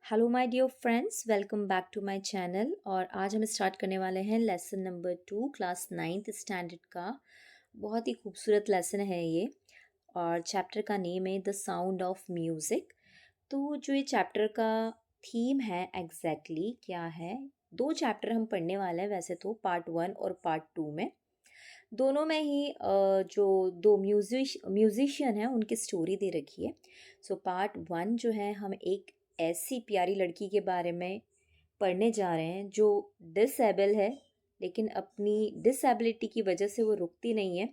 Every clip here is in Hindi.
Hello my dear friends, welcome back to my channel. और आज हम स्टार्ट करने वाले हैं lesson number 2 class 9th standard का। बहुत ही खूबसूरत लेसन है ये। और चैप्टर का नेम है द साउंड ऑफ म्यूज़िक। तो जो ये चैप्टर का थीम है एग्जैक्टली क्या है, दो चैप्टर हम पढ़ने वाले हैं वैसे तो, पार्ट 1 और पार्ट 2 में। दोनों में ही जो दो म्यूजिशियन हैं उनकी स्टोरी दे रखी है। सो पार्ट 1 जो है, हम एक ऐसी प्यारी लड़की के बारे में पढ़ने जा रहे हैं जो डिसेबल है, लेकिन अपनी डिसेबिलिटी की वजह से वो रुकती नहीं है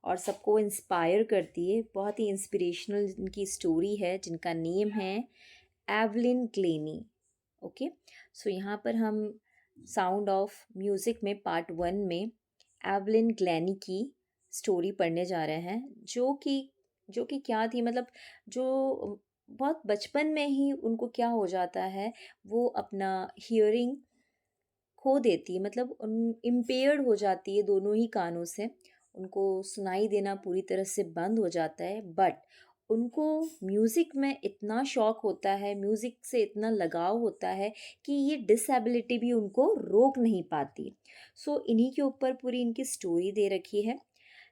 और सबको इंस्पायर करती है। बहुत ही इंस्पिरेशनल इनकी स्टोरी है, जिनका नेम है एवलिन ग्लेनी। ओके, सो यहाँ पर हम साउंड ऑफ म्यूज़िक में पार्ट 1 में एवलिन ग्लेनी की स्टोरी पढ़ने जा रहे हैं, जो कि क्या थी, मतलब जो बहुत बचपन में ही उनको क्या हो जाता है, वो अपना हियरिंग खो देती है, मतलब उन इम्पेयर्ड हो जाती है दोनों ही कानों से। उनको सुनाई देना पूरी तरह से बंद हो जाता है, बट उनको म्यूज़िक में इतना शौक होता है, म्यूज़िक से इतना लगाव होता है कि ये डिसेबिलिटी भी उनको रोक नहीं पाती। सो इन्हीं के ऊपर पूरी इनकी स्टोरी दे रखी है।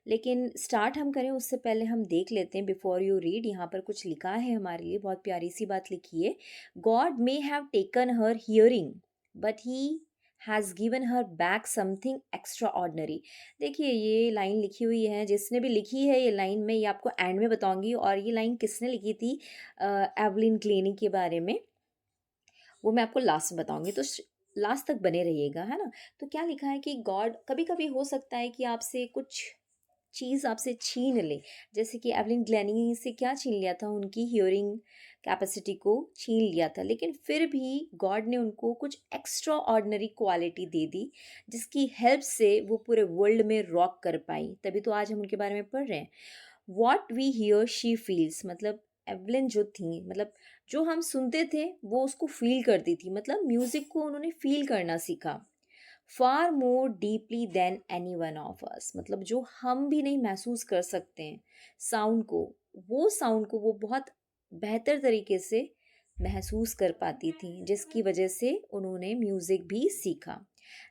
लेकिन स्टार्ट हम करें उससे पहले हम देख लेते हैं, बिफोर यू रीड, यहाँ पर कुछ लिखा है हमारे लिए, बहुत प्यारी सी बात लिखी है। God may have taken her hearing but he has given her back something extra ordinary. देखिए ये लाइन लिखी हुई है, जिसने भी लिखी है ये लाइन, मैं ये आपको एंड में बताऊंगी। और ये लाइन किसने लिखी थी एवलिन क्लेनी के बारे में, वो मैं आपको लास्ट में बताऊंगी, तो लास्ट तक बने रहिएगा, है ना। तो क्या लिखा है कि गॉड, कभी कभी हो सकता है कि आपसे कुछ चीज़ आपसे छीन ले। जैसे कि एवलिन ग्लेनी से क्या छीन लिया था, उनकी हियरिंग कैपेसिटी को छीन लिया था, लेकिन फिर भी गॉड ने उनको कुछ एक्स्ट्रा ऑर्डिनरी क्वालिटी दे दी, जिसकी हेल्प से वो पूरे वर्ल्ड में रॉक कर पाई। तभी तो आज हम उनके बारे में पढ़ रहे हैं। What we hear she feels, मतलब एवलिन जो थी, मतलब जो हम सुनते थे वो उसको फील करती थी, मतलब म्यूज़िक को उन्होंने फील करना सीखा। Far more deeply than any one of us, मतलब जो हम भी नहीं महसूस कर सकते हैं साउंड को, वो साउंड को वो बहुत बेहतर तरीके से महसूस कर पाती थी, जिसकी वजह से उन्होंने म्यूज़िक भी सीखा।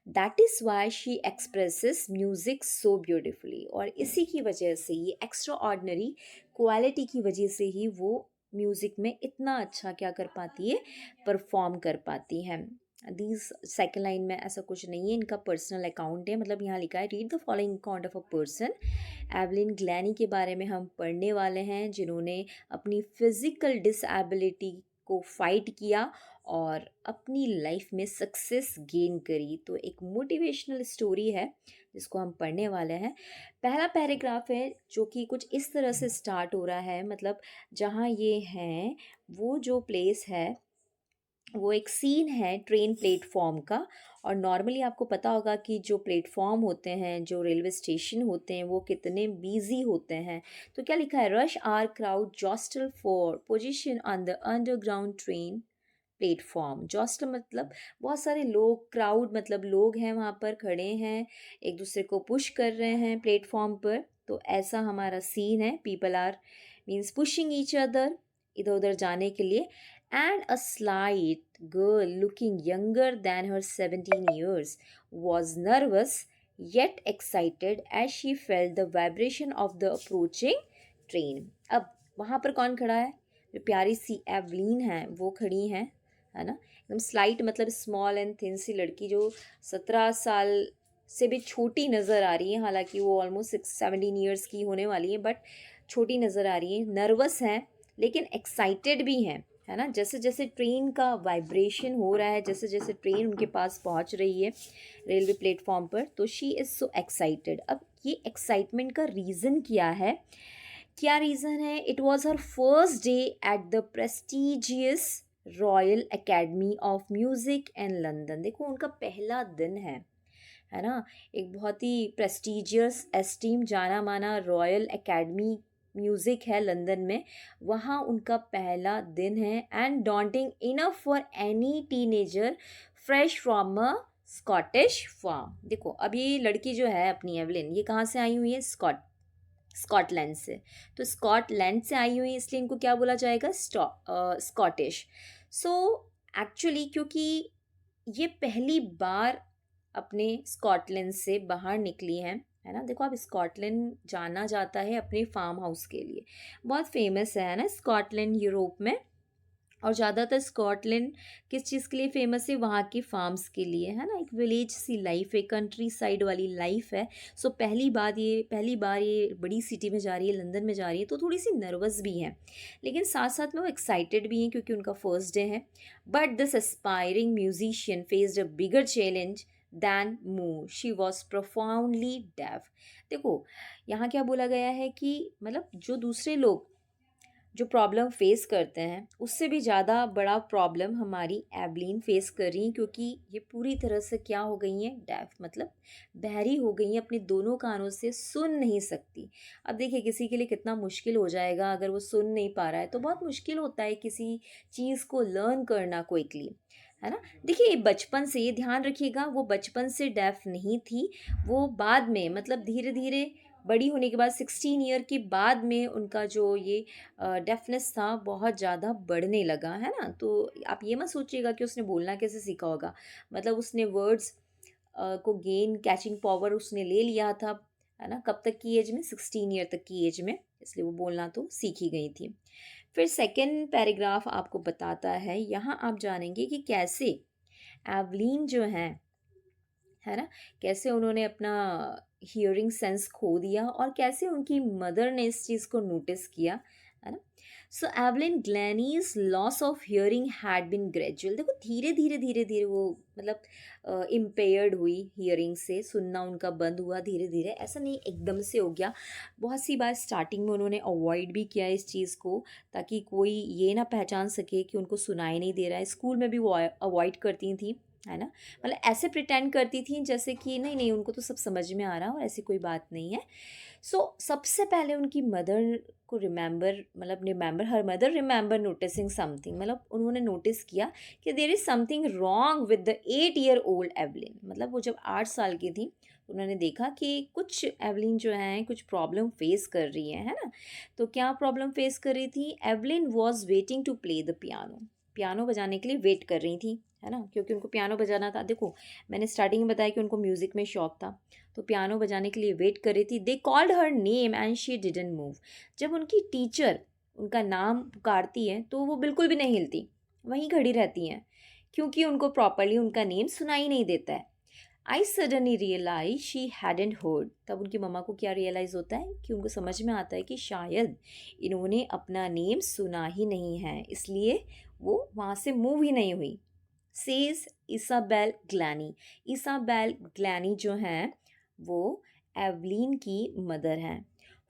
That is why she expresses music so beautifully, और इसी की वजह से, ये एक्स्ट्रा ऑर्डिनरी क्वालिटी की वजह से ही वो म्यूज़िक में इतना अच्छा क्या कर पाती है, परफॉर्म कर पाती हैं। दीज सेकेंड लाइन में ऐसा कुछ नहीं है, इनका पर्सनल अकाउंट है, मतलब यहाँ लिखा है read the following account of a person. Evelyn Glennie के बारे में हम पढ़ने वाले हैं, जिन्होंने अपनी फिजिकल डिसएबिलिटी को फाइट किया और अपनी लाइफ में सक्सेस गेन करी। तो एक मोटिवेशनल स्टोरी है जिसको हम पढ़ने वाले हैं। पहला पैराग्राफ है जो कि कुछ इस तरह से स्टार्ट हो रहा है, मतलब जहाँ ये हैं, वो जो प्लेस है वो एक सीन है ट्रेन प्लेटफॉर्म का। और नॉर्मली आपको पता होगा कि जो प्लेटफॉर्म होते हैं, जो रेलवे स्टेशन होते हैं, वो कितने बिजी होते हैं। तो क्या लिखा है, rush hour crowd jostle for position on the underground train platform. Jostle मतलब बहुत सारे लोग, क्राउड मतलब लोग हैं वहाँ पर खड़े हैं, एक दूसरे को पुश कर रहे हैं प्लेटफॉर्म पर। तो ऐसा हमारा सीन है, people are means pushing each other, इधर उधर जाने के लिए। And a slight girl looking younger than her 17 years was nervous yet excited as she felt the vibration of the approaching train। अब वहाँ पर कौन खड़ा है, जो प्यारी सी एवलीन है वो खड़ी हैं, है ना। एकदम स्लाइट मतलब स्मॉल एंड थिन सी लड़की, जो 17 साल से भी छोटी नज़र आ रही है, हालांकि वो ऑलमोस्ट 17 years की होने वाली है, बट छोटी नज़र आ रही है। नर्वस हैं लेकिन एक्साइटेड भी हैं, है ना। जैसे जैसे ट्रेन का वाइब्रेशन हो रहा है, जैसे जैसे ट्रेन उनके पास पहुंच रही है रेलवे प्लेटफॉर्म पर, तो शी इज़ सो एक्साइटेड। अब ये एक्साइटमेंट का रीज़न क्या है, क्या रीज़न है, it was her first day at the prestigious royal academy of music in London. देखो उनका पहला दिन है ना। एक बहुत ही प्रेस्टिजियस, एस्टीम, जाना माना रॉयल एकेडमी म्यूज़िक है लंदन में, वहाँ उनका पहला दिन है। And daunting enough for any teenager fresh from a Scottish farm. देखो अब ये लड़की जो है अपनी एवलिन, ये कहाँ से आई हुई है, स्कॉटलैंड से। तो स्कॉटलैंड से आई हुई है, इसलिए इनको क्या बोला जाएगा, स्कॉटिश। सो एक्चुअली क्योंकि ये पहली बार अपने स्कॉटलैंड से बाहर निकली हैं, है ना। देखो, अब स्कॉटलैंड जाना जाता है अपने फार्म हाउस के लिए, बहुत फेमस है ना स्कॉटलैंड यूरोप में। और ज़्यादातर स्कॉटलैंड किस चीज़ के लिए फेमस है? वहाँ के फार्म्स के लिए, है ना। एक विलेज सी लाइफ है, कंट्री साइड वाली लाइफ है। सो पहली बार ये बड़ी सिटी में जा रही है, लंदन में जा रही है, तो थोड़ी सी नर्वस भी हैं, लेकिन साथ साथ में वो एक्साइटेड भी हैं क्योंकि उनका फर्स्ट डे है। But this aspiring musician faced a bigger challenge than move, she was profoundly deaf. देखो, यहाँ क्या बोला गया है कि मतलब जो दूसरे लोग जो प्रॉब्लम फेस करते हैं उससे भी ज़्यादा बड़ा प्रॉब्लम हमारी एवलीन फेस कर रही हैं, क्योंकि ये पूरी तरह से क्या हो गई हैं? डेफ, मतलब बहरी हो गई हैं, अपने दोनों कानों से सुन नहीं सकती। अब देखिए, किसी के लिए कितना मुश्किल हो जाएगा अगर वो सुन नहीं पा रहा है, तो बहुत मुश्किल होता है किसी चीज़ को लर्न करना क्विकली, है ना। देखिए, ये बचपन से, ये ध्यान रखिएगा, वो बचपन से डेफ नहीं थी, वो बाद में मतलब धीरे धीरे बड़ी होने के बाद 16 ईयर के बाद में उनका जो ये डेफनेस था बहुत ज़्यादा बढ़ने लगा, है ना। तो आप ये मत सोचिएगा कि उसने बोलना कैसे सीखा होगा, मतलब उसने वर्ड्स को गेन कैचिंग पावर उसने ले लिया था, है ना। कब तक की एज में? 16 ईयर तक की एज में, इसलिए वो बोलना तो सीख ही गई थी। फिर सेकेंड पैराग्राफ आपको बताता है, यहाँ आप जानेंगे कि कैसे एवलीन जो है ना, कैसे उन्होंने अपना हियरिंग सेंस खो दिया और कैसे उनकी मदर ने इस चीज़ को नोटिस किया, है ना। So Evelyn Glennie's loss of hearing had been gradual. देखो, धीरे धीरे धीरे धीरे वो मतलब इम्पेयर्ड हुई, हियरिंग से सुनना उनका बंद हुआ धीरे धीरे, ऐसा नहीं एकदम से हो गया। बहुत सी बार स्टार्टिंग में उन्होंने अवॉइड भी किया इस चीज़ को, ताकि कोई ये ना पहचान सके कि उनको सुनाई नहीं दे रहा है। स्कूल में भी वो अवॉइड करती थी, है ना, मतलब ऐसे प्रिटेंड करती थी जैसे कि नहीं नहीं उनको तो सब समझ में आ रहा और ऐसी कोई बात नहीं है। सबसे पहले उनकी मदर को रिमेंबर, मतलब remember her mother remember noticing something, मतलब उन्होंने नोटिस किया कि there is something wrong with the 8 year old Evelyn. मतलब वो जब 8 साल की थी, उन्होंने देखा कि कुछ एवलिन जो है कुछ प्रॉब्लम फेस कर रही है ना। तो क्या प्रॉब्लम फेस कर रही थी? Evelyn was waiting to play the piano, piano बजाने के लिए वेट कर रही थी, है ना, क्योंकि उनको पियानो बजाना था। देखो, मैंने स्टार्टिंग में बताया कि उनको म्यूज़िक में शौक था, तो पियानो बजाने के लिए वेट कर रही थी। They called her name and she didn't move. जब उनकी टीचर उनका नाम पुकारती है तो वो बिल्कुल भी नहीं हिलती, वहीं खड़ी रहती हैं, क्योंकि उनको प्रॉपरली उनका नेम सुनाई नहीं देता है। I suddenly realise she hadn't heard. तब उनकी मम्मा को क्या रियलाइज़ होता है कि उनको समझ में आता है कि शायद इन्होंने अपना नेम सुना ही नहीं है, इसलिए वो वहाँ से मूव ही नहीं हुई। Says Isabel Glennie. Isabel Glennie जो हैं वो एवलीन की मदर हैं।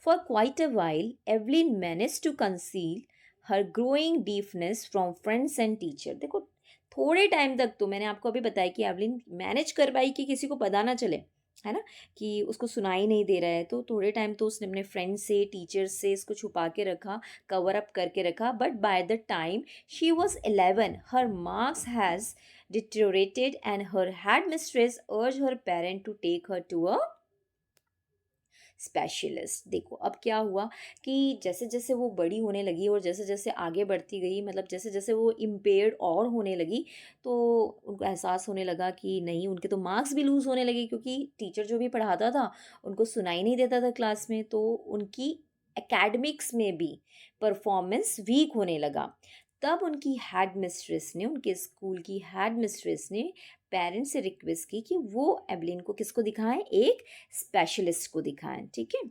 For quite a while Evelyn managed to conceal her growing deafness from friends and teacher. देखो, थोड़े टाइम तक तो मैंने आपको अभी बताया कि एवलीन मैनेज कर पाई कि किसी को पता ना चले, है ना, कि उसको सुनाई नहीं दे रहा है। तो थोड़े टाइम तो उसने अपने फ्रेंड से, टीचर से इसको छुपा के रखा, कवर अप करके रखा। But by the time she was 11 her marks has deteriorated and her headmistress urged her parent to take her to a specialist. देखो, अब क्या हुआ कि जैसे जैसे वो बड़ी होने लगी और जैसे जैसे आगे बढ़ती गई, मतलब जैसे जैसे वो इम्पेयर्ड और होने लगी, तो उनको एहसास होने लगा कि नहीं, उनके तो मार्क्स भी लूज़ होने लगे, क्योंकि टीचर जो भी पढ़ाता था उनको सुनाई नहीं देता था क्लास में, तो उनकी एकेडमिक्स में भी परफॉर्मेंस वीक होने लगा। तब उनकी हेड मिस्ट्रेस ने, उनके स्कूल की हेड मिस्ट्रेस ने पेरेंट्स से रिक्वेस्ट की कि वो एवलिन को किसको दिखाएं? एक स्पेशलिस्ट को दिखाएं, ठीक है।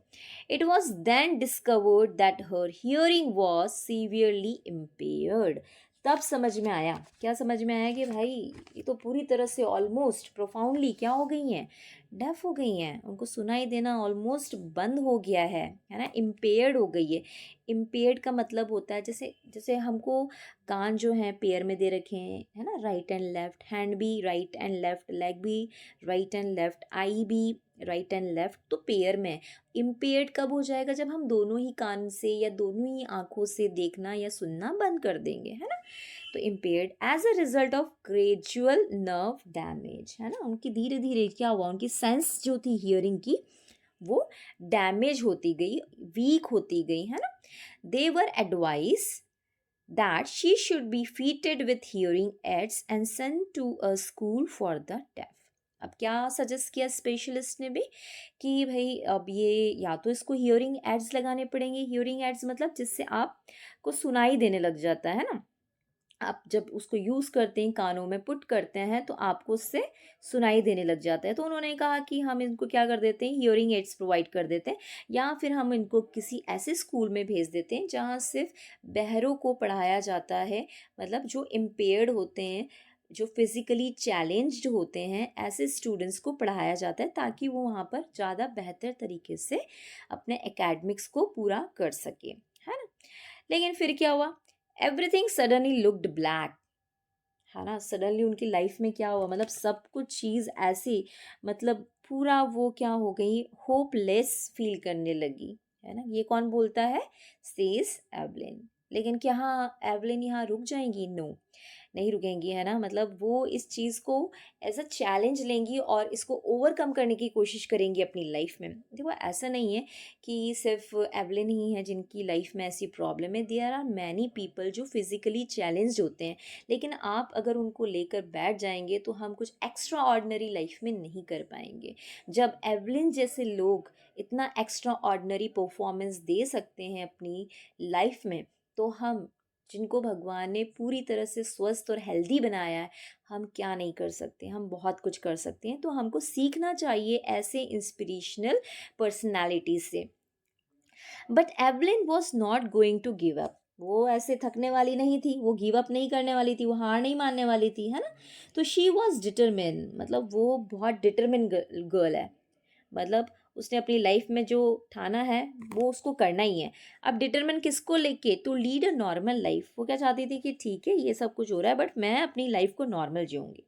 It was then discovered that her hearing was severely impaired. तब समझ में आया, क्या समझ में आया? कि भाई ये तो पूरी तरह से ऑलमोस्ट प्रोफाउंडली क्या हो गई हैं? डेफ हो गई हैं, उनको सुनाई देना ऑलमोस्ट बंद हो गया है ना, इम्पेयर्ड हो गई है। इम्पेयर्ड का मतलब होता है जैसे जैसे हमको कान जो हैं पेयर में दे रखे हैं, है ना, राइट एंड लेफ्ट, हैंड भी राइट एंड लेफ्ट, लेग भी राइट एंड लेफ्ट, आई भी राइट एंड लेफ्ट, तो पेयर में। इम्पेयर्ड कब हो जाएगा? जब हम दोनों ही कान से या दोनों ही आँखों से देखना या सुनना बंद कर देंगे, है ना। तो impaired as a result of gradual nerve damage, है ना, उनकी धीरे धीरे क्या हुआ, उनकी सेंस जो थी हियरिंग की वो डैमेज होती गई, वीक होती गई, है ना। दे वर advice that she should be fitted with hearing aids and sent to a school for the deaf. अब क्या सजेस्ट किया स्पेशलिस्ट ने भी कि भाई अब ये या तो इसको हियरिंग एड्स लगाने पड़ेंगे। हियरिंग एड्स मतलब जिससे आपको सुनाई देने लग जाता है ना, आप जब उसको यूज़ करते हैं, कानों में पुट करते हैं तो आपको उससे सुनाई देने लग जाता है। तो उन्होंने कहा कि हम इनको क्या कर देते हैं, हियरिंग एड्स प्रोवाइड कर देते हैं, या फिर हम इनको किसी ऐसे स्कूल में भेज देते हैं जहाँ सिर्फ बहरों को पढ़ाया जाता है, मतलब जो इम्पेयर्ड होते हैं, जो फिज़िकली चैलेंज्ड होते हैं, ऐसे स्टूडेंट्स को पढ़ाया जाता है ताकि वो वहाँ पर ज़्यादा बेहतर तरीके से अपने एकेडमिक्स को पूरा कर सके, है ना। लेकिन फिर क्या हुआ, एवरीथिंग सडनली लुक्ड ब्लैक, है ना। सडनली उनकी लाइफ में क्या हुआ, मतलब सब कुछ चीज़ ऐसी, मतलब पूरा वो क्या हो गई, होपलेस फील करने लगी, है ना। ये कौन बोलता है, सेज एवलिन। लेकिन क्या हाँ एवलिन यहाँ रुक जाएंगी, नो नहीं रुकेंगी, है ना। मतलब वो इस चीज़ को एज अ चैलेंज लेंगी और इसको ओवरकम करने की कोशिश करेंगी अपनी लाइफ में। देखो ऐसा नहीं है कि सिर्फ एवलिन ही है जिनकी लाइफ में ऐसी प्रॉब्लम है, देयर आर मैनी पीपल जो फिज़िकली चैलेंज्ड होते हैं, लेकिन आप अगर उनको लेकर बैठ जाएंगे तो हम कुछ एक्स्ट्रा ऑर्डिनरी लाइफ में नहीं कर पाएंगे। जब एवलिन जैसे लोग इतना एक्स्ट्रा ऑर्डिनरी परफॉर्मेंस दे सकते हैं अपनी लाइफ में, तो हम जिनको भगवान ने पूरी तरह से स्वस्थ और हेल्दी बनाया है, हम क्या नहीं कर सकते, हम बहुत कुछ कर सकते हैं। तो हमको सीखना चाहिए ऐसे इंस्पिरेशनल पर्सनालिटी से। But Evelyn was not going to give up, वो ऐसे थकने वाली नहीं थी, वो गिव अप नहीं करने वाली थी, वो हार नहीं मानने वाली थी, है ना। तो शी वॉज डिटरमिन, मतलब वो बहुत डिटरमिन गर्ल है, मतलब उसने अपनी लाइफ में जो ठाना है वो उसको करना ही है। अब डिटरमिन किसको लेके, to lead a normal life. वो क्या चाहती थी कि ठीक है ये सब कुछ हो रहा है बट मैं अपनी लाइफ को नॉर्मल जीऊँगी,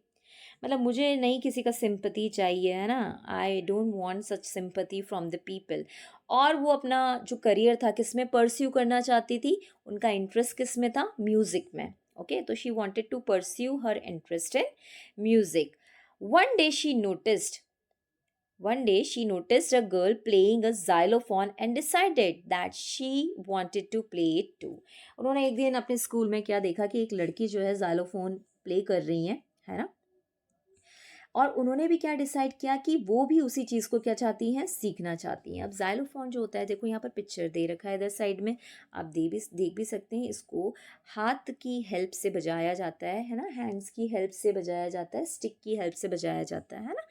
मतलब मुझे नहीं किसी का सिंपैथी चाहिए, है ना। I don't want such sympathy from the people. और वो अपना जो करियर था किस में परस्यू करना चाहती थी, उनका इंटरेस्ट किस में था, म्यूज़िक में। ओके तो she wanted to pursue her interest in music. One day she noticed One day she noticed a girl playing a xylophone and decided that she wanted to play it too. उन्होंने एक दिन अपने स्कूल में क्या देखा कि एक लड़की जो है xylophone प्ले कर रही है ना। और उन्होंने भी क्या डिसाइड किया कि वो भी उसी चीज़ को क्या चाहती हैं, सीखना चाहती हैं। अब जाइलोफोन जो होता है, देखो यहाँ पर पिक्चर दे रखा है इधर साइड में, आप देख भी सकते हैं। इसको हाथ की हेल्प से बजाया जाता है ना, हैंड्स की हेल्प से बजाया जाता है, स्टिक की हेल्प से बजाया जाता है ना।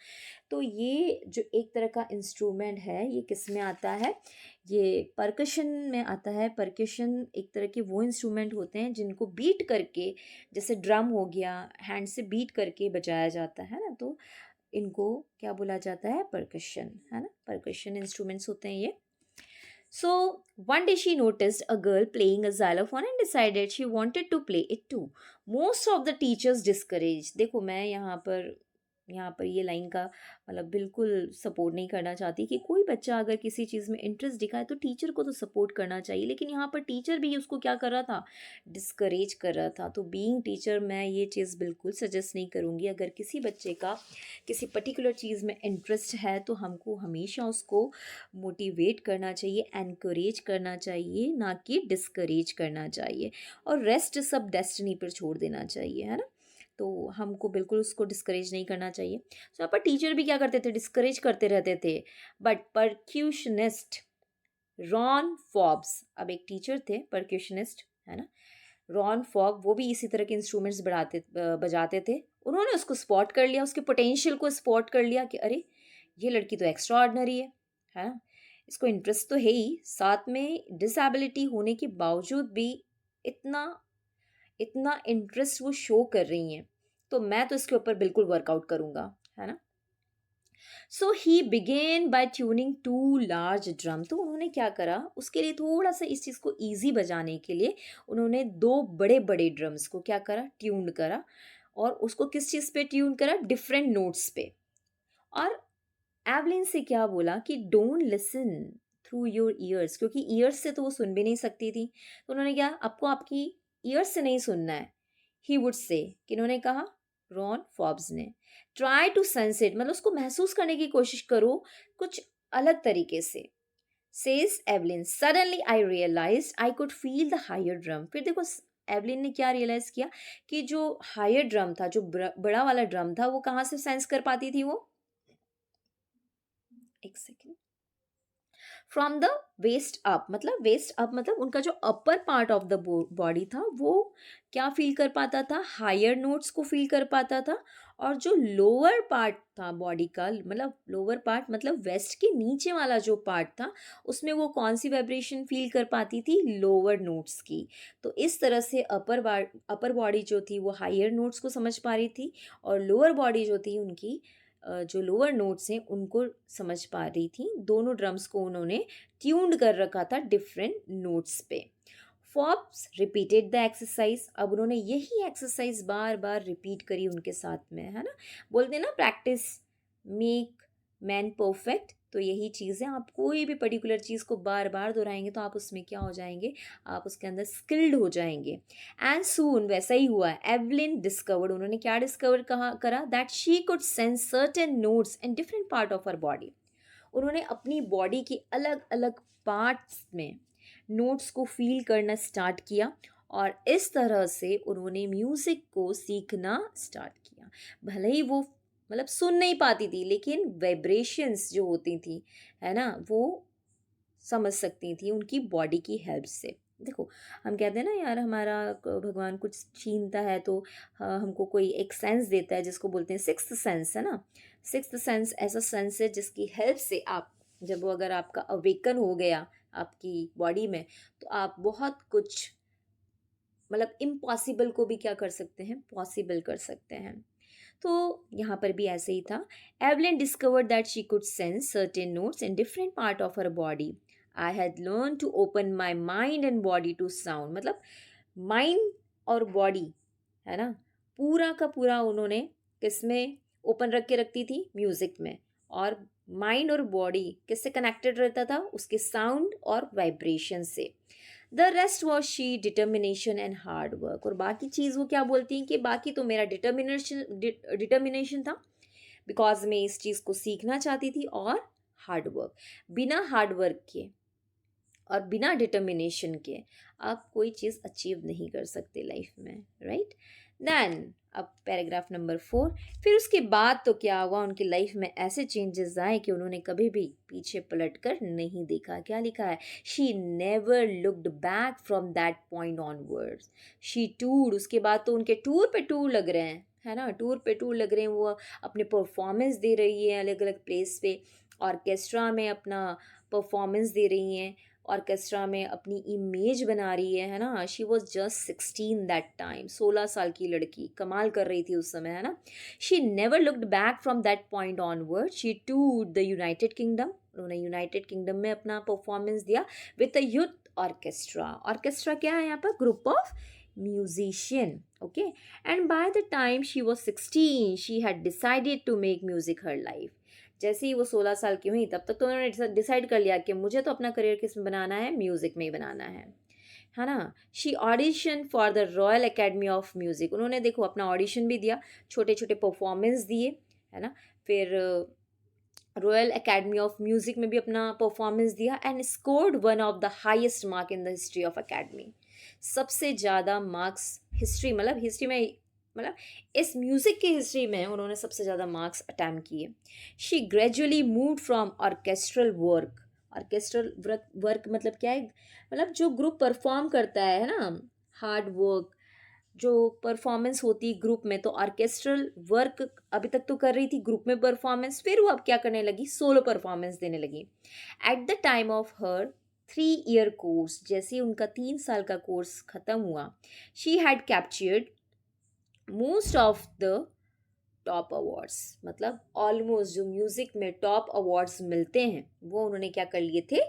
तो ये जो एक तरह का इंस्ट्रूमेंट है, ये किस में आता है, ये परकशन में आता है। परकशन एक तरह के वो इंस्ट्रूमेंट होते हैं जिनको बीट करके, जैसे ड्रम हो गया, हैंड से बीट करके बजाया जाता है ना, तो इनको क्या बोला जाता है, परकशन, है ना। परकशन इंस्ट्रूमेंट्स होते हैं ये। So one day she noticed a girl playing a xylophone and decided she wanted to play it too. Most of the teachers discouraged. देखो मैं यहाँ पर ये लाइन का मतलब बिल्कुल सपोर्ट नहीं करना चाहती कि कोई बच्चा अगर किसी चीज़ में इंटरेस्ट दिखाए तो टीचर को तो सपोर्ट करना चाहिए, लेकिन यहाँ पर टीचर भी उसको क्या कर रहा था, डिस्करेज कर रहा था। तो बीइंग टीचर मैं ये चीज़ बिल्कुल सजेस्ट नहीं करूँगी। अगर किसी बच्चे का किसी पर्टिकुलर चीज़ में इंटरेस्ट है तो हमको हमेशा उसको मोटिवेट करना चाहिए, एनकरेज करना चाहिए, ना कि डिस्करेज करना चाहिए। और रेस्ट सब डेस्टिनी पर छोड़ देना चाहिए, है ना। तो हमको बिल्कुल उसको डिस्करेज नहीं करना चाहिए। सो यहाँ पर टीचर भी क्या करते थे, डिस्करेज करते रहते थे। बट परक्यूशनिस्ट रॉन फॉब्स, अब एक टीचर थे परक्यूशनिस्ट, है ना, रॉन फॉग, वो भी इसी तरह के इंस्ट्रूमेंट्स बजाते थे। उन्होंने उसको स्पॉट कर लिया, उसके पोटेंशियल को स्पॉट कर लिया कि अरे ये लड़की तो एक्स्ट्रा ऑर्डिनरी है ना, इसको इंटरेस्ट तो है ही, साथ में डिसेबिलिटी होने के बावजूद भी इतना इतना इंटरेस्ट वो शो कर रही हैं, तो मैं तो इसके ऊपर बिल्कुल वर्कआउट करूँगा, है ना। So he began by tuning to large drum. तो उन्होंने क्या करा, उसके लिए थोड़ा सा इस चीज़ को ईजी बजाने के लिए उन्होंने दो बड़े बड़े ड्रम्स को क्या करा, ट्यून करा। और उसको किस चीज़ पे ट्यून करा, डिफरेंट नोट्स पे। और एवलिन से क्या बोला कि don't listen through your ears, क्योंकि ईयर्स से तो वो सुन भी नहीं सकती थी। तो उन्होंने क्या, आपको आपकी ईयर्स से नहीं सुनना है, ही वुड से, कि उन्होंने कहा, रॉन फॉब्स ने, ट्राई टू सेंस इट, मतलब उसको महसूस करने की कोशिश करो कुछ अलग तरीके से। Says Evelyn, suddenly I realise I could feel the higher drum. फिर देखो एवलिन ने क्या रियलाइज़ किया कि जो हायर ड्रम था, जो बड़ा वाला ड्रम था, वो कहाँ से सेंस कर पाती थी वो? एक second. From the waist up, मतलब वेस्ट अप मतलब उनका जो upper part of the body था वो क्या फील कर पाता था? हायर नोट्स को फील कर पाता था। और जो लोअर पार्ट था बॉडी का, मतलब लोअर पार्ट मतलब वेस्ट के नीचे वाला जो पार्ट था, उसमें वो कौन सी वाइब्रेशन फील कर पाती थी? लोअर नोट्स की। तो इस तरह से अपर बॉडी जो थी वो हायर नोट्स को समझ पा रही थी, और लोअर बॉडी जो थी उनकी जो लोअर नोट्स हैं उनको समझ पा रही थी। दोनों ड्रम्स को उन्होंने ट्यून्ड कर रखा था डिफरेंट नोट्स पे। फॉर्ब्स रिपीटेड द एक्सरसाइज, अब उन्होंने यही एक्सरसाइज बार बार रिपीट करी उनके साथ में, है ना। बोलते हैं ना, प्रैक्टिस मेक मैन परफेक्ट। तो यही चीज़ है, आप कोई भी पर्टिकुलर चीज़ को बार बार दोहराएंगे तो आप उसमें क्या हो जाएंगे? आप उसके अंदर स्किल्ड हो जाएंगे। एंड सून वैसा ही हुआ। एवलिन डिस्कवर्ड, उन्होंने क्या डिस्कवर करा? That she could sense certain notes in different part of her body. उन्होंने अपनी बॉडी के अलग अलग पार्ट्स में नोट्स को फील करना स्टार्ट किया, और इस तरह से उन्होंने म्यूज़िक को सीखना स्टार्ट किया। भले ही वो मतलब सुन नहीं पाती थी, लेकिन वाइब्रेशंस जो होती थी, है ना, वो समझ सकती थी उनकी बॉडी की हेल्प से। देखो, हम कहते हैं ना यार, हमारा भगवान कुछ छीनता है तो हमको कोई एक सेंस देता है जिसको बोलते हैं सिक्स्थ सेंस, है ना। सिक्स्थ सेंस ऐसा सेंस है जिसकी हेल्प से आप, जब वो अगर आपका अवेकन हो गया आपकी बॉडी में, तो आप बहुत कुछ मतलब इम्पॉसिबल को भी क्या कर सकते हैं? पॉसिबल कर सकते हैं। तो यहाँ पर भी ऐसे ही था। Evelyn discovered that she could sense certain notes in different part of her body. I had learn to open my mind and body to sound, मतलब माइंड और बॉडी, है ना, पूरा का पूरा उन्होंने किसमें ओपन रख के रखती थी? म्यूजिक में। और माइंड और बॉडी किससे कनेक्टेड रहता था? उसके साउंड और वाइब्रेशन से। The rest was she determination and hard work, और बाकी चीज़ वो क्या बोलती हैं कि बाकी तो मेरा डिटर्मिनेशन था, बिकॉज मैं इस चीज़ को सीखना चाहती थी, और हार्ड वर्क। बिना हार्ड वर्क के और बिना डिटर्मिनेशन के आप कोई चीज़ अचीव नहीं कर सकते लाइफ में, राइट। देन अब पैराग्राफ नंबर 4। फिर उसके बाद तो क्या हुआ, उनकी लाइफ में ऐसे चेंजेस आए कि उन्होंने कभी भी पीछे पलट कर नहीं देखा। क्या लिखा है? She never looked back from that point onwards. She tour, उसके बाद तो उनके टूर पे टूर लग रहे हैं, है ना, टूर पे टूर लग रहे हैं। वो अपने परफॉर्मेंस दे रही है अलग अलग प्लेस पे, ऑर्केस्ट्रा में अपना परफॉर्मेंस दे रही हैं, ऑर्केस्ट्रा में अपनी इमेज बना रही है ना। She was just 16 that time, 16 साल की लड़की कमाल कर रही थी उस समय, है ना। She never looked back from that point onward. She toured the United Kingdom, उन्होंने यूनाइटेड किंगडम में अपना परफॉर्मेंस दिया with a youth orchestra. Orchestra क्या है यहाँ पर? Group of musician, okay. And by the time she was 16 she had decided to make music her life. जैसे ही वो 16 साल की हुई तब तक तो उन्होंने डिसाइड कर लिया कि मुझे तो अपना करियर किस में बनाना है? म्यूज़िक में ही बनाना है ना। She audition for the royal academy of music, उन्होंने देखो अपना ऑडिशन भी दिया, छोटे छोटे परफॉर्मेंस दिए, है ना। फिर रॉयल एकेडमी ऑफ म्यूज़िक में भी अपना परफॉर्मेंस दिया, and scored one of the highest mark in the history of academy. सबसे ज़्यादा मार्क्स हिस्ट्री, मतलब हिस्ट्री में, मतलब इस म्यूज़िक की हिस्ट्री में उन्होंने सबसे ज़्यादा मार्क्स अटैम्प्ट किए। She gradually move from orchestral work, orchestral work मतलब क्या है? मतलब जो ग्रुप परफॉर्म करता है ना, हार्ड वर्क जो परफॉर्मेंस होती है ग्रुप में, तो ऑर्केस्ट्रल वर्क अभी तक तो कर रही थी ग्रुप में परफॉर्मेंस, फिर वो अब क्या करने लगी? सोलो परफॉर्मेंस देने लगी। At the time of her 3 year course, जैसे उनका 3 साल का कोर्स ख़त्म हुआ, she had captured most of the top awards, मतलब ऑलमोस्ट जो म्यूज़िक में टॉप अवार्ड्स मिलते हैं वो उन्होंने क्या कर लिए थे?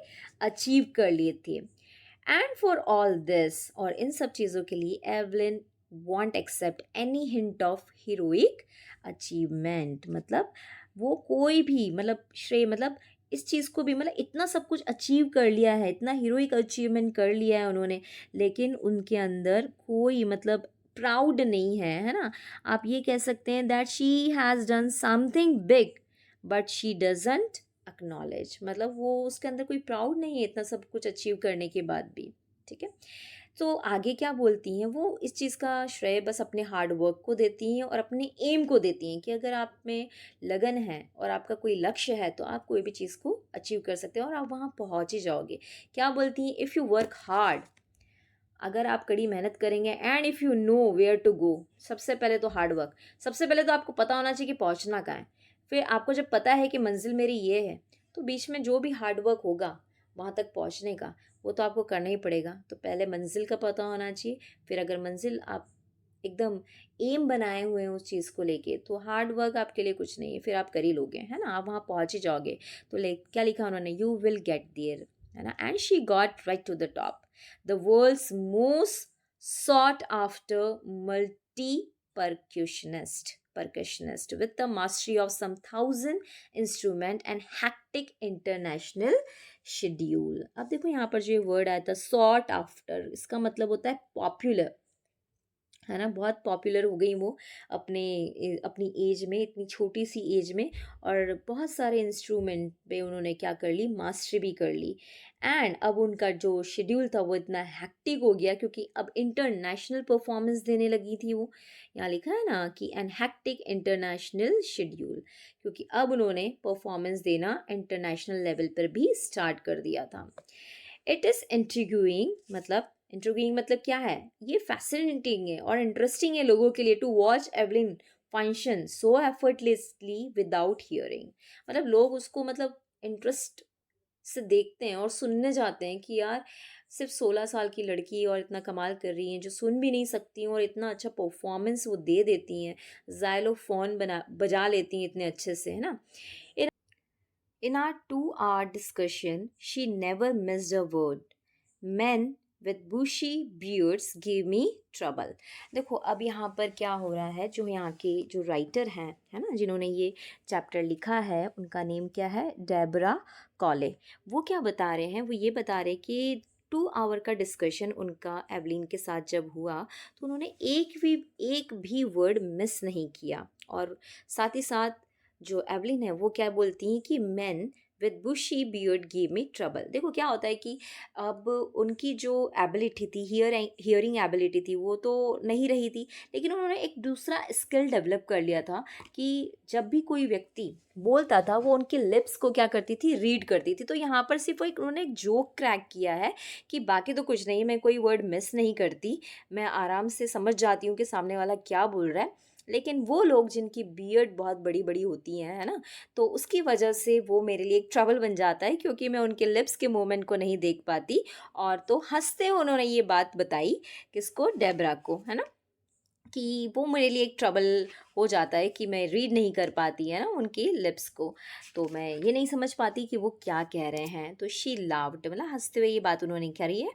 अचीव कर लिए थे। एंड फॉर ऑल दिस, और इन सब चीज़ों के लिए Evelyn won't accept any hint of heroic achievement, मतलब वो कोई भी मतलब श्रेय, मतलब इस चीज़ को भी, मतलब इतना सब कुछ अचीव कर लिया है, इतना हीरोइक अचीवमेंट कर लिया है उन्होंने, लेकिन उनके अंदर कोई मतलब प्राउड नहीं है ना। आप ये कह सकते हैं that she has done something big but she doesn't acknowledge, मतलब वो उसके अंदर कोई प्राउड नहीं है इतना सब कुछ अचीव करने के बाद भी, ठीक है। तो आगे क्या बोलती हैं वो, इस चीज़ का श्रेय बस अपने हार्ड वर्क को देती हैं और अपने एम को देती हैं कि अगर आप में लगन है और आपका कोई लक्ष्य है तो आप कोई भी चीज़ को अचीव कर सकते हो और आप वहाँ पहुँच ही जाओगे। क्या बोलती हैं, इफ़ यू वर्क हार्ड, अगर आप कड़ी मेहनत करेंगे, and if you know where to go, सबसे पहले तो हार्ड वर्क, सबसे पहले तो आपको पता होना चाहिए कि पहुंचना कहाँ है। फिर आपको जब पता है कि मंजिल मेरी ये है, तो बीच में जो भी हार्ड वर्क होगा वहाँ तक पहुँचने का, वो तो आपको करना ही पड़ेगा। तो पहले मंजिल का पता होना चाहिए, फिर अगर मंजिल आप एकदम एम बनाए हुए हैं उस चीज़ को लेके, तो हार्ड वर्क आपके लिए कुछ नहीं है, फिर आप कर ही लोगे, है ना, आप वहाँ पहुँच ही जाओगे। तो क्या लिखा उन्होंने, यू विल गेट देयर, है ना, and she got right to the top, the world's most sought after multi percussionist with the mastery of some thousand instrument and hectic international schedule। अब देखो यहाँ पर जो ये वर्ड आया था sought after, इसका मतलब होता है पॉपुलर, है ना, बहुत पॉपुलर हो गई वो अपनी एज में, इतनी छोटी सी एज में, और बहुत सारे इंस्ट्रूमेंट पे उन्होंने क्या कर ली, मास्टरी भी कर ली। एंड अब उनका जो शेड्यूल था वो इतना हैक्टिक हो गया क्योंकि अब इंटरनेशनल परफॉर्मेंस देने लगी थी वो। यहाँ लिखा है ना कि एन हैक्टिक इंटरनेशनल शेड्यूल, क्योंकि अब उन्होंने परफॉर्मेंस देना इंटरनेशनल लेवल पर भी स्टार्ट कर दिया था। इट इज़ इंट्रिग्यूइंग, मतलब इंट्रिग्यूइंग मतलब क्या है, ये फैसिनेटिंग है और इंटरेस्टिंग है लोगों के लिए, to watch Evelyn function so effortlessly without hearing, मतलब लोग उसको मतलब इंटरेस्ट से देखते हैं और सुनने जाते हैं कि यार सिर्फ 16 साल की लड़की और इतना कमाल कर रही हैं, जो सुन भी नहीं सकती हैं और इतना अच्छा परफॉर्मेंस वो दे देती हैं, जाइलोफोन बजा लेती हैं इतने अच्छे से, है ना। In our 2 hour discussion, she never missed a word. Men with bushy beards gave me trouble। देखो अब यहाँ पर क्या हो रहा है, जो यहाँ के जो राइटर हैं, है ना, जिन्होंने ये चैप्टर लिखा है, उनका नेम क्या है, डेबरा कॉले। वो क्या बता रहे हैं, वो ये बता रहे कि 2 आवर का डिस्कशन उनका एवलिन के साथ जब हुआ, तो उन्होंने एक भी वर्ड मिस नहीं किया। और साथ ही साथ जो एवलिन है वो क्या बोलती हैं कि man with bushy beard give me trouble. देखो क्या होता है कि अब उनकी जो एबिलिटी थी, हियरिंग एबिलिटी थी, वो तो नहीं रही थी, लेकिन उन्होंने एक दूसरा स्किल डेवलप कर लिया था कि जब भी कोई व्यक्ति बोलता था वो उनके लिप्स को क्या करती थी, रीड करती थी। तो यहाँ पर सिर्फ उन्होंने एक जोक क्रैक किया है कि बाकी तो कुछ नहीं, मैं कोई वर्ड मिस नहीं करती, मैं आराम से समझ जाती हूँ कि सामने वाला क्या बोल रहा है। लेकिन वो लोग जिनकी बियर्ड बहुत बड़ी बड़ी होती हैं, है ना, तो उसकी वजह से वो मेरे लिए एक ट्रबल बन जाता है क्योंकि मैं उनके लिप्स के मूवमेंट को नहीं देख पाती। और तो हंसते हुए उन्होंने ये बात बताई, किसको, डेबरा को, है ना, कि वो मेरे लिए एक ट्रबल हो जाता है कि मैं रीड नहीं कर पाती है ना उनके लिप्स को, तो मैं ये नहीं समझ पाती कि वो क्या कह रहे हैं। तो शी लाव्ड, मतलब हंसते हुए ये बात उन्होंने करी है।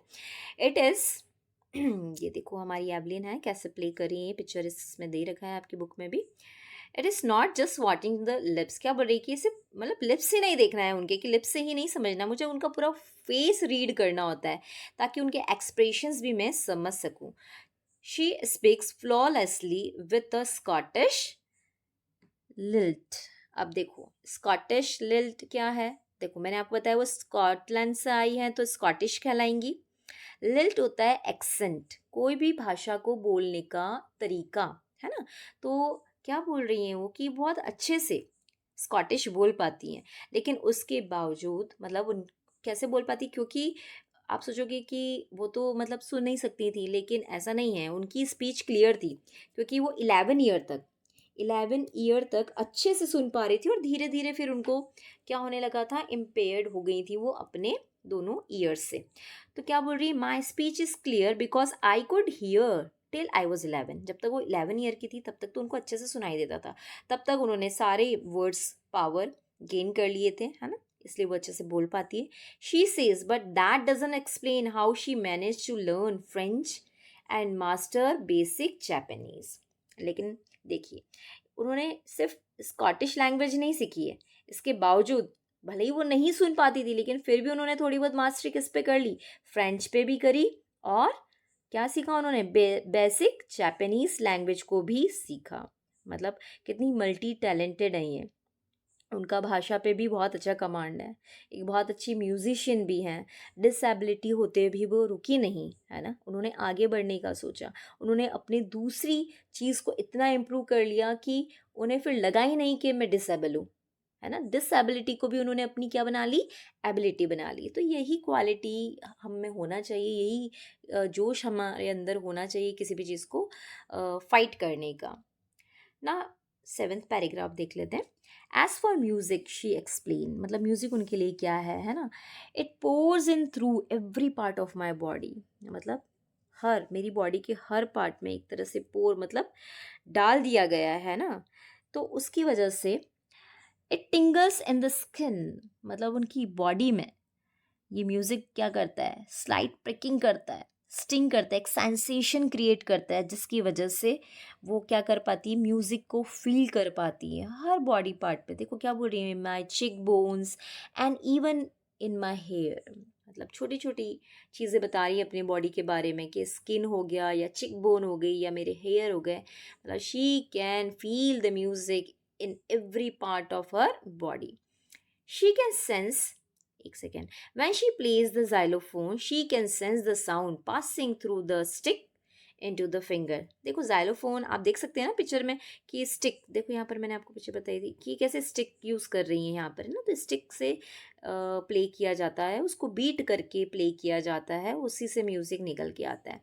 इट इज़ ये देखो हमारी एवलिन है कैसे प्ले कर रही है, पिक्चर इसमें दे रखा है आपकी बुक में भी। It is not just watching the lips, क्या बोल रही है कि सिर्फ मतलब लिप्स ही नहीं देखना है उनके, कि लिप्स से ही नहीं समझना, मुझे उनका पूरा फेस रीड करना होता है ताकि उनके एक्सप्रेशंस भी मैं समझ सकूं। She speaks flawlessly with a Scottish lilt. अब देखो स्कॉटिश लिल्ट क्या है, देखो मैंने आपको बताया वो स्कॉटलैंड से आई हैं तो स्कॉटिश कहलाएंगी। लिल्ट होता है एक्सेंट, कोई भी भाषा को बोलने का तरीका, है ना। तो क्या बोल रही हैं वो कि बहुत अच्छे से स्कॉटिश बोल पाती हैं, लेकिन उसके बावजूद मतलब उन कैसे बोल पाती, क्योंकि आप सोचोगे कि वो तो मतलब सुन नहीं सकती थी, लेकिन ऐसा नहीं है, उनकी स्पीच क्लियर थी क्योंकि वो 11 ईयर तक अच्छे से सुन पा रही थी और धीरे धीरे फिर उनको क्या होने लगा था, इम्पेयर्ड हो गई थी वो अपने दोनों ईयर्स से। तो क्या बोल रही है, my speech is clear because I could hear till I was 11। जब तक वो 11 ईयर की थी तब तक तो उनको अच्छे से सुनाई देता था, तब तक उन्होंने सारे वर्ड्स पावर गेन कर लिए थे, है ना, इसलिए वो अच्छे से बोल पाती है। She says but that doesn't explain how she manage to learn French and master basic Japanese. लेकिन देखिए उन्होंने सिर्फ स्कॉटिश लैंग्वेज नहीं सीखी है, इसके बावजूद भले ही वो नहीं सुन पाती थी लेकिन फिर भी उन्होंने थोड़ी बहुत मास्टरी किस पे कर ली, फ्रेंच पे भी करी, और क्या सीखा उन्होंने, बेसिक जापानीज लैंग्वेज को भी सीखा। मतलब कितनी मल्टी टैलेंटेड है ये। उनका भाषा पे भी बहुत अच्छा कमांड है, एक बहुत अच्छी म्यूजिशियन भी हैं। डिसेबिलिटी होते भी वो रुकी नहीं, है ना? उन्होंने आगे बढ़ने का सोचा। उन्होंने अपनी दूसरी चीज़ को इतना इम्प्रूव कर लिया कि उन्हें फिर लगा ही नहीं कि मैं डिसेबल हूँ, है ना? डिसेबिलिटी को भी उन्होंने अपनी क्या बना ली? एबिलिटी बना ली। तो यही क्वालिटी हम में होना चाहिए, यही जोश हमारे अंदर होना चाहिए किसी भी चीज़ को फाइट करने का। ना 7th पैराग्राफ देख लेते हैं। As for music she explain, मतलब म्यूजिक उनके लिए क्या है ना? It pours in through every part of my body, मतलब हर मेरी बॉडी के हर पार्ट में एक तरह से पोर मतलब डाल दिया गया है ना, तो उसकी वजह से इट टिंगल्स इन द स्किन, मतलब उनकी बॉडी में ये म्यूजिक क्या करता है? स्लाइट प्रिकिंग करता है, स्टिंग करता है, एक सेंसेशन क्रिएट करता है, जिसकी वजह से वो क्या कर पाती है? म्यूजिक को फील कर पाती है हर बॉडी पार्ट पे। देखो क्या बोल रही है, my cheekbones and even in my hair, मतलब छोटी छोटी चीज़ें बता रही है अपनी बॉडी के बारे में कि स्किन हो गया या चिक बोन हो गई या मेरे हेयर हो गए, मतलब she can feel the music in every part of her body. She can sense, एक second, when she plays the xylophone, she can sense the sound passing through the stick into the finger। देखो xylophone आप देख सकते हैं ना पिक्चर में कि स्टिक, देखो यहाँ पर मैंने आपको पिक्चर बताई थी कि कैसे स्टिक यूज़ कर रही है यहाँ पर, है ना? तो स्टिक से प्ले किया जाता है, उसको बीट करके प्ले किया जाता है, उसी से म्यूज़िक निकल के आता है।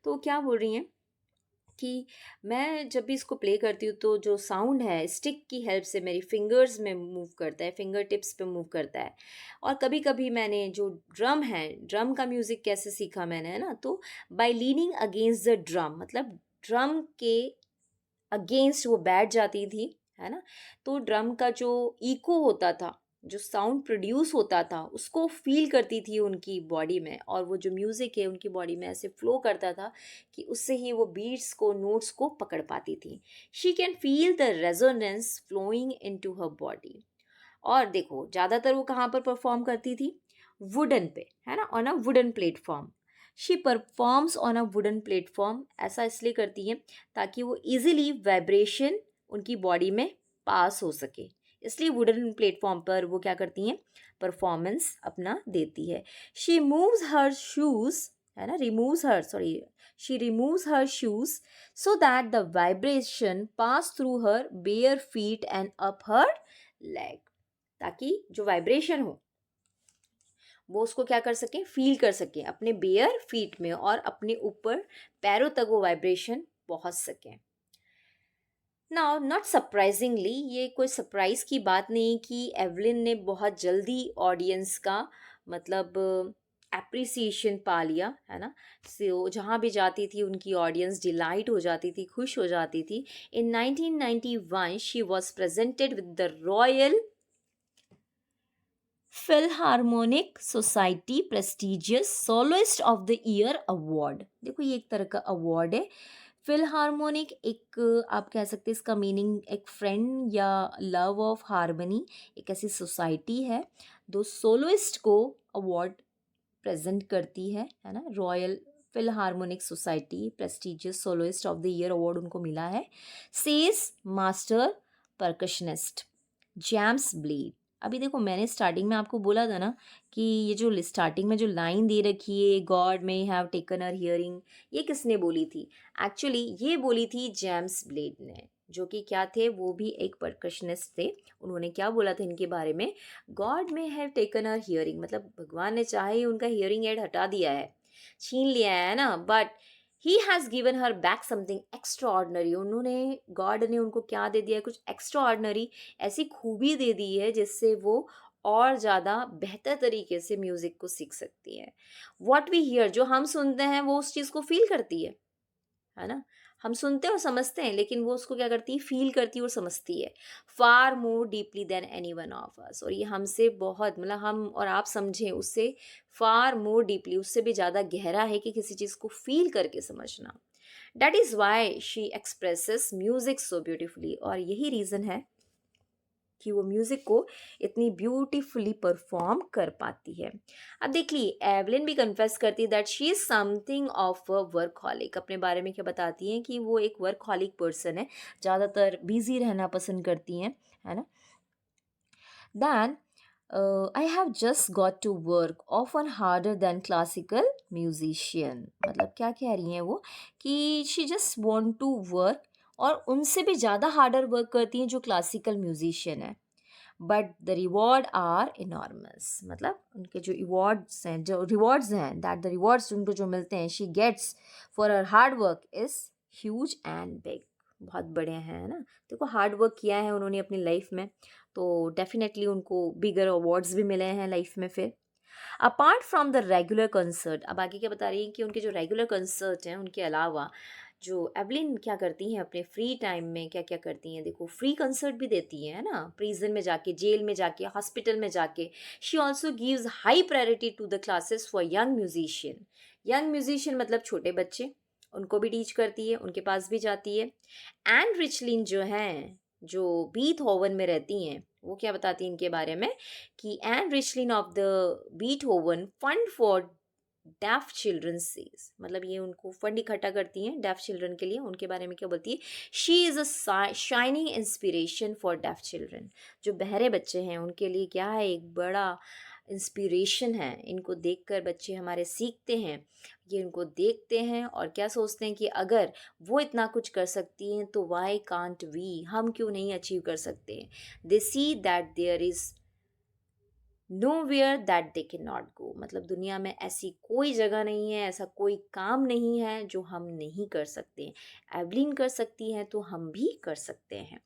तो क्या बोल रही हैं कि मैं जब भी इसको प्ले करती हूँ तो जो साउंड है स्टिक की हेल्प से मेरी फिंगर्स में मूव करता है, फिंगर टिप्स पे मूव करता है। और कभी कभी मैंने जो ड्रम है, ड्रम का म्यूज़िक कैसे सीखा मैंने, है ना? तो by leaning against the drum, मतलब ड्रम के अगेंस्ट वो बैठ जाती थी, है ना? तो ड्रम का जो इको होता था, जो साउंड प्रोड्यूस होता था, उसको फील करती थी उनकी बॉडी में, और वो जो म्यूज़िक है उनकी बॉडी में ऐसे फ्लो करता था कि उससे ही वो बीट्स को, नोट्स को पकड़ पाती थी। She can feel the resonance flowing into her body. और देखो ज़्यादातर वो कहाँ पर परफॉर्म करती थी? वुडन पे, है ना? On a wooden platform. She performs on a wooden platform, ऐसा इसलिए करती है ताकि वो इजीली वाइब्रेशन उनकी बॉडी में पास हो सके, इसलिए वुडन प्लेटफॉर्म पर वो क्या करती हैं? परफॉर्मेंस अपना देती है। शी मूव्स हर शूज, है ना? Removes her, sorry, she removes her shoes so that the vibration pass through her bare feet and up her leg, ताकि जो वाइब्रेशन हो वो उसको क्या कर सकें? फील कर सकें अपने बेयर फीट में, और अपने ऊपर पैरों तक वो वाइब्रेशन पहुंच सकें। नाउ नॉट सरप्राइजिंगली, ये कोई सरप्राइज की बात नहीं कि एवलिन ने बहुत जल्दी ऑडियंस का मतलब एप्रिसिएशन पा लिया, है ना? सो जहाँ भी जाती थी उनकी ऑडियंस डिलाइट हो जाती थी, खुश हो जाती थी। इन 1991 she was presented with the royal Philharmonic society prestigious soloist of the year award. देखो ये एक तरह का अवार्ड है। फिलहार्मोनिक एक आप कह सकते हैं इसका मीनिंग एक फ्रेंड या लव ऑफ हार्मनी, एक ऐसी सोसाइटी है जो सोलोइस्ट को अवार्ड प्रेजेंट करती है ना? Royal Philharmonic society prestigious soloist of the year award उनको मिला है। Says master percussionist James blade. अभी देखो मैंने स्टार्टिंग में आपको बोला था ना कि ये जो स्टार्टिंग में जो लाइन दे रखी है, God may have taken her hearing, ये किसने बोली थी? एक्चुअली ये बोली थी जेम्स ब्लेड ने, जो कि क्या थे? वो भी एक परकशनिस्ट थे। उन्होंने क्या बोला था इनके बारे में? God may have taken her hearing, मतलब भगवान ने चाहे उनका हियरिंग एड हटा दिया है, छीन लिया है ना, but he has given her back something extra ordinary. उन्होंने, गॉड ने उनको क्या दे दिया है? कुछ एक्स्ट्रा ऑर्डनरी, ऐसी खूबी दे दी है जिससे वो और ज़्यादा बेहतर तरीके से म्यूज़िक को सीख सकती है। व्हाट वी हियर, जो हम सुनते हैं वो उस चीज़ को फील करती है ना? हम सुनते हैं और समझते हैं, लेकिन वो उसको क्या करती है? फील करती है और समझती है far more deeply than any one of us. और ये हमसे बहुत, मतलब हम और आप समझें उससे फार मोर डीपली, उससे भी ज़्यादा गहरा है कि किसी चीज़ को फील करके समझना। That is why she expresses music so beautifully, और यही रीज़न है कि वो म्यूज़िक को इतनी ब्यूटीफुली परफॉर्म कर पाती है। अब देख ली एवलिन भी कन्फेस करती है that she is something of a workaholic. अपने बारे में क्या बताती हैं कि वो एक वर्कहॉलिक पर्सन है, ज़्यादातर बिजी रहना पसंद करती हैं, है ना? Then I have just got to work often harder than classical musician. मतलब क्या कह रही हैं वो कि she just want to work और उनसे भी ज़्यादा हार्डर वर्क करती हैं जो क्लासिकल म्यूजिशियन है, but the reward are enormous. मतलब उनके जो रिवॉर्ड्स हैं दैट द रिवॉर्ड्स उनको जो मिलते हैं she gets for her hard work is huge and big. बहुत बड़े हैं, है ना। देखो हार्ड वर्क किया है उन्होंने अपनी लाइफ में, तो डेफिनेटली उनको बिगर अवार्ड्स भी मिले हैं लाइफ में। फिर apart from the regular concert, अब आगे क्या बता रही हैं कि उनके जो रेगुलर कंसर्ट हैं उनके अलावा जो एवलिन क्या करती हैं अपने फ्री टाइम में, क्या क्या करती हैं। देखो फ्री कंसर्ट भी देती हैं, है ना, प्रिजन में जाके, जेल में जाके, हॉस्पिटल में जाके। She also gives high priority to the classes for young musician. Young musician मतलब छोटे बच्चे, उनको भी टीच करती है, उनके पास भी जाती है। एंड रिचलिन जो हैं, जो बीथहोवन में रहती हैं, वो क्या बताती हैं इनके बारे में कि and Richlin of the Beethoven fund for deaf children sees. मतलब ये उनको फंड इकट्ठा करती हैं डेफ चिल्ड्रन के लिए। उनके बारे में क्या बोलती है, she is a shining inspiration for deaf children. जो बहरे बच्चे हैं उनके लिए क्या है, एक बड़ा इंस्पिरेशन है। इनको देखकर बच्चे हमारे सीखते हैं, ये इनको देखते हैं और क्या सोचते हैं कि अगर वो इतना कुछ कर सकती हैं तो वाई कांट वी, हम क्यों नहीं अचीव कर सकते हैं। They see that there is nowhere that they can not go. मतलब दुनिया में ऐसी कोई जगह नहीं है, ऐसा कोई काम नहीं है जो हम नहीं कर सकते। एवलिन कर सकती हैं तो हम भी कर सकते हैं।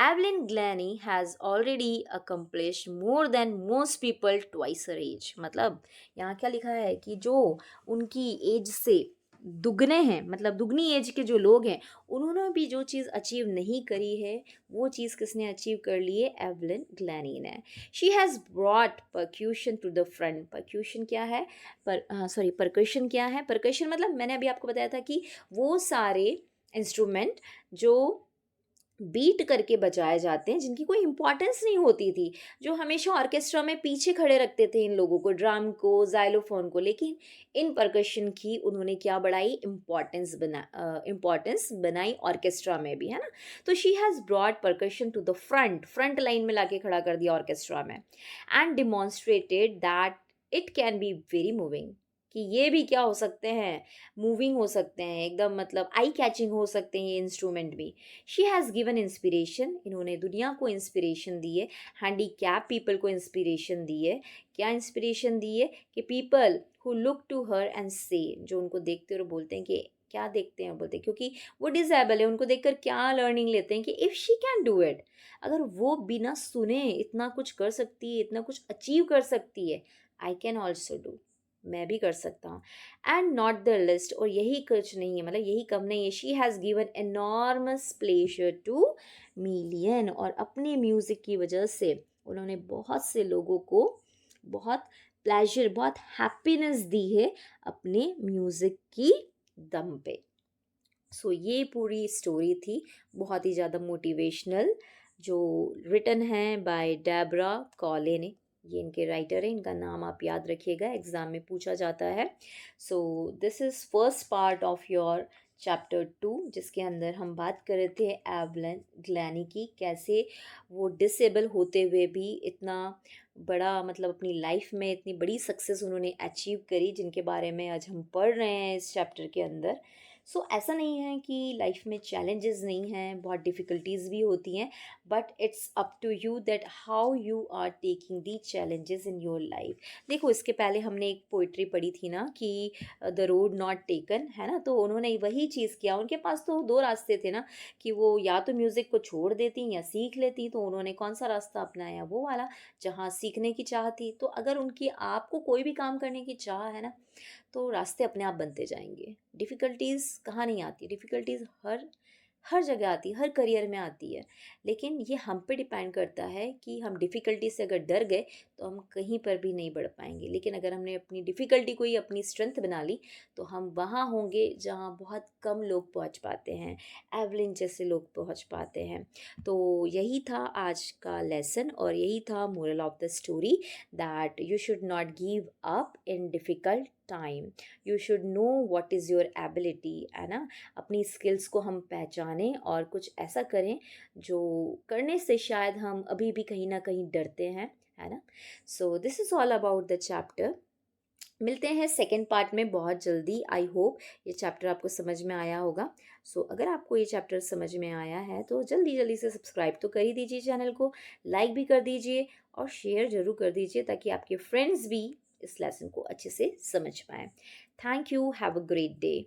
Evelyn Glennie has already accomplished more than most people twice her age. मतलब यहाँ क्या लिखा है कि जो उनकी एज से दुगने हैं, मतलब दुगनी एज के जो लोग हैं, उन्होंने भी जो चीज़ अचीव नहीं करी है वो चीज़ किसने अचीव कर ली है, एवलिन ग्लैनी ने। She has brought percussion to the front. Percussion क्या है, परकशन क्या है। परकशन मतलब मैंने अभी आपको बताया था कि वो सारे इंस्ट्रूमेंट जो बीट करके बजाए जाते हैं, जिनकी कोई इम्पोर्टेंस नहीं होती थी, जो हमेशा ऑर्केस्ट्रा में पीछे खड़े रखते थे इन लोगों को, ड्रम को, जाइलोफोन को। लेकिन इन परकशन की उन्होंने क्या बढ़ाई, इम्पोर्टेंस बनाई ऑर्केस्ट्रा में भी, है ना। तो she has brought percussion to the front line में लाके खड़ा कर दिया ऑर्केस्ट्रा में, and demonstrated that it can be very moving, कि ये भी क्या हो सकते हैं, मूविंग हो सकते हैं एकदम, मतलब आई कैचिंग हो सकते हैं ये इंस्ट्रूमेंट भी। शी हैज़ गिवन इंस्पिरेशन, इन्होंने दुनिया को इंस्पिरेशन दी है, हैंडी कैप पीपल को इंस्पिरेशन दी है। क्या इंस्पिरेशन दी है कि people who look to her and से, जो उनको देखते और बोलते हैं कि क्या देखते हैं, बोलते हैं क्योंकि वो डिसेबल है, उनको देखकर क्या लर्निंग लेते हैं कि if she can do it, अगर वो बिना सुने इतना कुछ कर सकती है, इतना कुछ अचीव कर सकती है, आई कैन ऑल्सो डू, मैं भी कर सकता हूँ। एंड नॉट द लिस्ट, और यही कुछ नहीं है, मतलब यही कम नहीं है, she has given enormous pleasure two million, और अपने म्यूज़िक की वजह से उन्होंने बहुत से लोगों को बहुत प्लेजर, बहुत हैप्पीनेस दी है अपने म्यूज़िक की दम पे। सो ये पूरी स्टोरी थी, बहुत ही ज़्यादा मोटिवेशनल, जो रिटन है बाय डेब्रा कॉले ने। ये इनके राइटर हैं, इनका नाम आप याद रखिएगा, एग्ज़ाम में पूछा जाता है। So this is first part of your chapter 2, जिसके अंदर हम बात कर रहे थे एवलिन ग्लैनी की, कैसे वो डिसेबल होते हुए भी इतना बड़ा, मतलब अपनी लाइफ में इतनी बड़ी सक्सेस उन्होंने अचीव करी, जिनके बारे में आज हम पढ़ रहे हैं इस चैप्टर के अंदर। सो ऐसा नहीं है कि लाइफ में चैलेंजेस नहीं हैं, बहुत डिफ़िकल्टीज़ भी होती हैं, but it's up to you that how you are taking the challenges in your life. देखो इसके पहले हमने एक पोइट्री पढ़ी थी ना कि द रोड नॉट टेकन, है ना, तो उन्होंने वही चीज़ किया। उनके पास तो दो रास्ते थे ना, कि वो या तो म्यूज़िक को छोड़ देती या सीख लेती, तो उन्होंने कौन सा रास्ता अपनाया, वो वाला जहाँ सीखने की चाह थी। तो अगर उनकी, आपको कोई भी काम करने की चाह है ना, तो रास्ते अपने आप बनते जाएंगे। डिफ़िकल्टीज़ कहाँ नहीं आती, डिफ़िकल्टीज़ हर हर जगह आती है, हर करियर में आती है। लेकिन ये हम पे डिपेंड करता है कि हम डिफ़िकल्टी से अगर डर गए तो हम कहीं पर भी नहीं बढ़ पाएंगे। लेकिन अगर हमने अपनी डिफ़िकल्टी को ही अपनी स्ट्रेंथ बना ली, तो हम वहाँ होंगे जहाँ बहुत कम लोग पहुँच पाते हैं, एवलिन जैसे लोग पहुँच पाते हैं। तो यही था आज का लेसन, और यही था moral of the story, that you should not give up in difficult time. You should know what is your ability, है ना। अपनी स्किल्स को हम पहचानें और कुछ ऐसा करें जो करने से शायद हम अभी भी कहीं ना कहीं डरते हैं, है ना। So this is all about the chapter. मिलते हैं सेकेंड पार्ट में बहुत जल्दी। आई होप ये चैप्टर आपको समझ में आया होगा। सो अगर आपको ये चैप्टर समझ में आया है तो जल्दी जल्दी से सब्सक्राइब तो कर ही दीजिए चैनल को, लाइक भी कर दीजिए और शेयर ज़रूर कर दीजिए ताकि आपके फ्रेंड्स भी इस लेसन को अच्छे से समझ पाएँ। Thank you, have a great day.